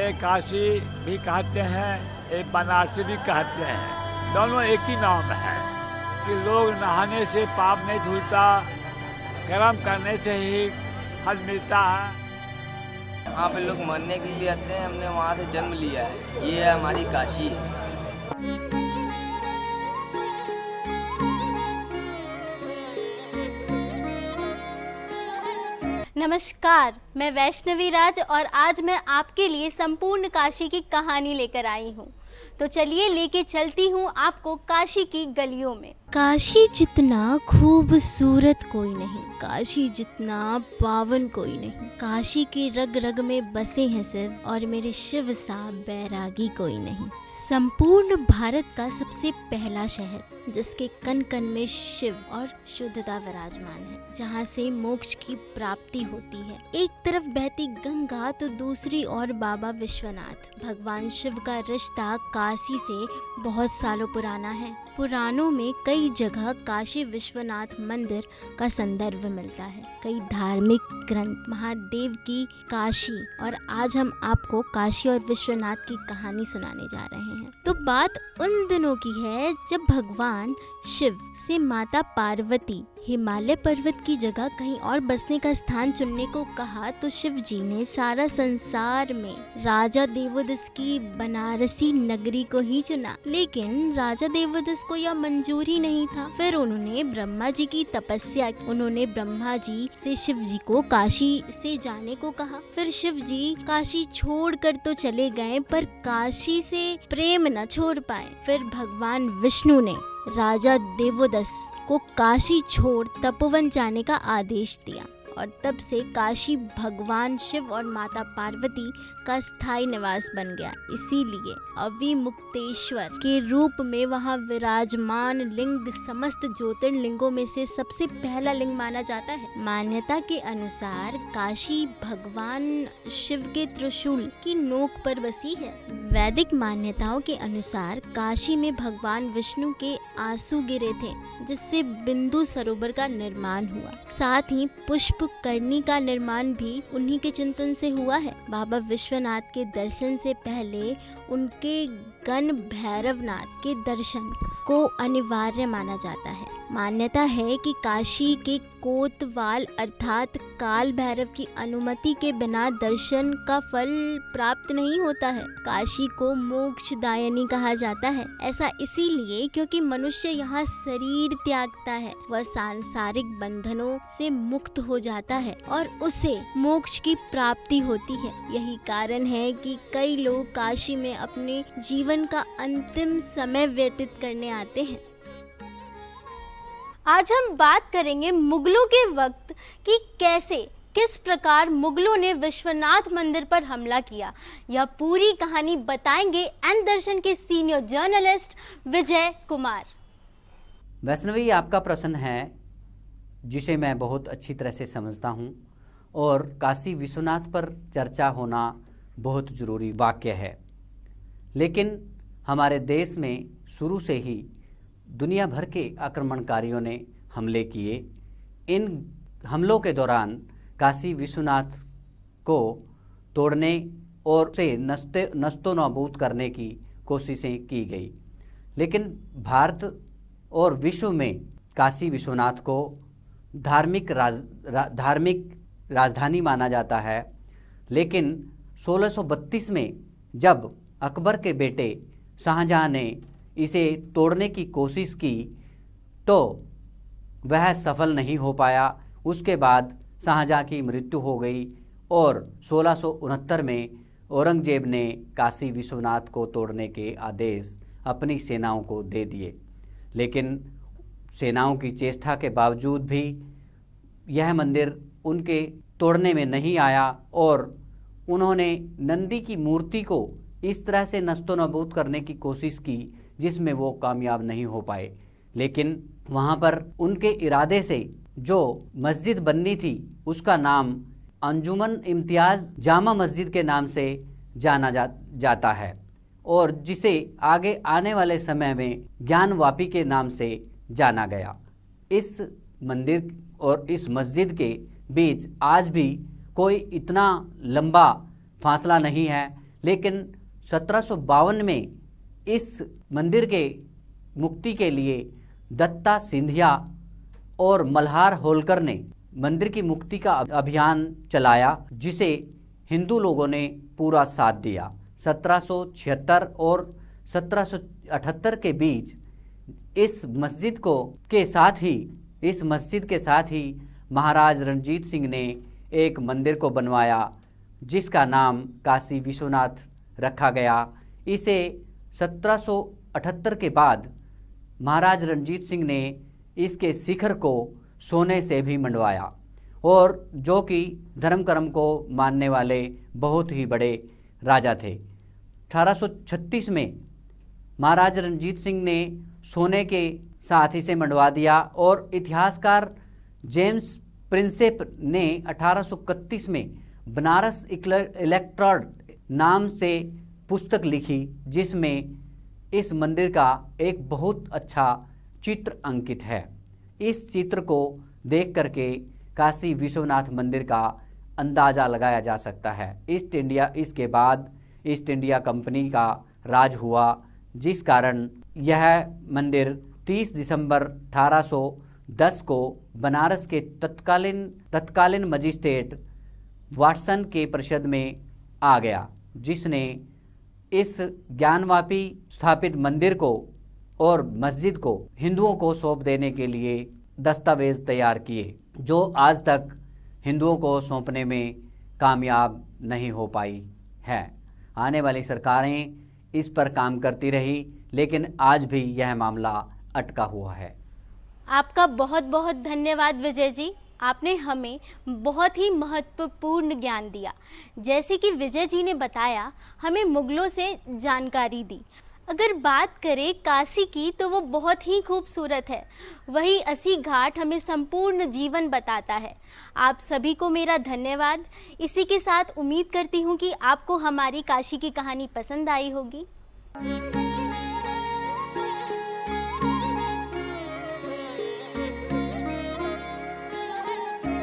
एक काशी भी कहते हैं, एक बनारसी भी कहते हैं। दोनों एक ही नाम है कि लोग नहाने से पाप नहीं धुलता, कर्म करने से ही फल मिलता है। वहाँ पे लोग मरने के लिए आते हैं, हमने वहाँ से जन्म लिया है, ये है हमारी काशी। नमस्कार, मैं वैष्णवी राज और आज मैं आपके लिए संपूर्ण काशी की कहानी लेकर आई हूँ। तो चलिए लेके चलती हूँ आपको काशी की गलियों में। काशी जितना खूबसूरत कोई नहीं, काशी जितना पावन कोई नहीं, काशी के रग रग में बसे हैं शिव और मेरे शिव सा बैरागी कोई नहीं। संपूर्ण भारत का सबसे पहला शहर जिसके कन कन में शिव और शुद्धता विराजमान है, जहाँ से मोक्ष की प्राप्ति होती है। एक तरफ बहती गंगा तो दूसरी ओर बाबा विश्वनाथ। भगवान शिव का रिश्ता काशी से बहुत सालों पुराना है। पुराणों में कई जगह काशी विश्वनाथ मंदिर का संदर्भ मिलता है, कई धार्मिक ग्रंथ महादेव की काशी, और आज हम आपको काशी और विश्वनाथ की कहानी सुनाने जा रहे हैं। तो बात उन दिनों की है जब भगवान शिव से माता पार्वती हिमालय पर्वत की जगह कहीं और बसने का स्थान चुनने को कहा तो शिव जी ने सारा संसार में राजा देवोदस की बनारसी नगरी को ही चुना, लेकिन राजा देवोदस को यह मंजूर ही नहीं था। फिर उन्होंने ब्रह्मा जी की तपस्या, उन्होंने ब्रह्मा जी से शिव जी को काशी से जाने को कहा। फिर शिव जी काशी छोड़कर तो चले गए पर काशी से प्रेम न छोड़ पाए। फिर भगवान विष्णु ने राजा देवोदस को काशी छोड़ तपोवन जाने का आदेश दिया और तब से काशी भगवान शिव और माता पार्वती का स्थायी निवास बन गया। इसीलिए अविमुक्तेश्वर के रूप में वहाँ विराजमान लिंग समस्त ज्योतिर्लिंगों में से सबसे पहला लिंग माना जाता है। मान्यता के अनुसार काशी भगवान शिव के त्रिशूल की नोक पर बसी है। वैदिक मान्यताओं के अनुसार काशी में भगवान विष्णु के आंसू गिरे थे, जिससे बिंदु सरोवर का निर्माण हुआ। साथ ही पुष्प करनी का निर्माण भी उन्हीं के चिंतन से हुआ है। बाबा विश्वनाथ के दर्शन से पहले उनके गण भैरवनाथ के दर्शन को अनिवार्य माना जाता है। मान्यता है कि काशी के कोतवाल अर्थात काल भैरव की अनुमति के बिना दर्शन का फल प्राप्त नहीं होता है। काशी को मोक्षदायिनी कहा जाता है। ऐसा इसीलिए क्योंकि मनुष्य यहाँ शरीर त्यागता है, वह सांसारिक बंधनों से मुक्त हो जाता है और उसे मोक्ष की प्राप्ति होती है। यही कारण है कि कई लोग काशी में अपने जीवन का अंतिम समय व्यतीत करने आते हैं। आज हम बात करेंगे मुगलों के वक्त कि किस प्रकार मुगलों ने विश्वनाथ मंदिर पर हमला किया। यह पूरी कहानी बताएंगे एन दर्शन के सीनियर जर्नलिस्ट विजय कुमार। वैष्णवी, आपका प्रश्न है जिसे मैं बहुत अच्छी तरह से समझता हूँ और काशी विश्वनाथ पर चर्चा होना बहुत ज़रूरी वाक्य है। लेकिन हमारे देश में शुरू से ही दुनिया भर के आक्रमणकारियों ने हमले किए। इन हमलों के दौरान काशी विश्वनाथ को तोड़ने और उसे नस्तो नाबूद करने की कोशिशें की गई, लेकिन भारत और विश्व में काशी विश्वनाथ को धार्मिक राजधानी माना जाता है। लेकिन 1632 में जब अकबर के बेटे शाहजहां ने इसे तोड़ने की कोशिश की तो वह सफल नहीं हो पाया। उसके बाद शाहजहां की मृत्यु हो गई और 1669 में औरंगजेब ने काशी विश्वनाथ को तोड़ने के आदेश अपनी सेनाओं को दे दिए। लेकिन सेनाओं की चेष्टा के बावजूद भी यह मंदिर उनके तोड़ने में नहीं आया और उन्होंने नंदी की मूर्ति को इस तरह से नस्तोनाबूद करने की कोशिश की जिसमें वो कामयाब नहीं हो पाए। लेकिन वहाँ पर उनके इरादे से जो मस्जिद बननी थी उसका नाम अंजुमन इम्तियाज़ जामा मस्जिद के नाम से जाना जाता है और जिसे आगे आने वाले समय में ज्ञानवापी के नाम से जाना गया। इस मंदिर और इस मस्जिद के बीच आज भी कोई इतना लंबा फासला नहीं है लेकिन 1752 में इस मंदिर के मुक्ति के लिए दत्ता सिंधिया और मल्हार होलकर ने मंदिर की मुक्ति का अभियान चलाया, जिसे हिंदू लोगों ने पूरा साथ दिया। 1776 और 1778 के बीच इस मस्जिद के साथ ही महाराज रणजीत सिंह ने एक मंदिर को बनवाया, जिसका नाम काशी विश्वनाथ रखा गया। इसे 1778 के बाद महाराज रणजीत सिंह ने इसके शिखर को सोने से भी मंडवाया, और जो कि धर्म कर्म को मानने वाले बहुत ही बड़े राजा थे। 1836 में महाराज रणजीत सिंह ने सोने के साथ इसे मंडवा दिया, और इतिहासकार जेम्स प्रिंसेप ने 1831 में बनारस इलेक्ट्रॉड नाम से पुस्तक लिखी, जिसमें इस मंदिर का एक बहुत अच्छा चित्र अंकित है। इस चित्र को देख करके काशी विश्वनाथ मंदिर का अंदाज़ा लगाया जा सकता है। इसके बाद ईस्ट इंडिया कंपनी का राज हुआ, जिस कारण यह मंदिर 30 दिसंबर 1810 को बनारस के तत्कालीन मजिस्ट्रेट वाटसन के परिषद में आ गया, जिसने इस ज्ञानवापी स्थापित मंदिर को और मस्जिद को हिंदुओं को सौंप देने के लिए दस्तावेज तैयार किए, जो आज तक हिंदुओं को सौंपने में कामयाब नहीं हो पाई है। आने वाली सरकारें इस पर काम करती रही, लेकिन आज भी यह मामला अटका हुआ है। आपका बहुत बहुत धन्यवाद विजय जी, आपने हमें बहुत ही महत्वपूर्ण ज्ञान दिया। जैसे कि विजय जी ने बताया, हमें मुगलों से जानकारी दी। अगर बात करें काशी की, तो वो बहुत ही खूबसूरत है। वही 80 घाट हमें संपूर्ण जीवन बताता है। आप सभी को मेरा धन्यवाद। इसी के साथ उम्मीद करती हूँ कि आपको हमारी काशी की कहानी पसंद आई होगी।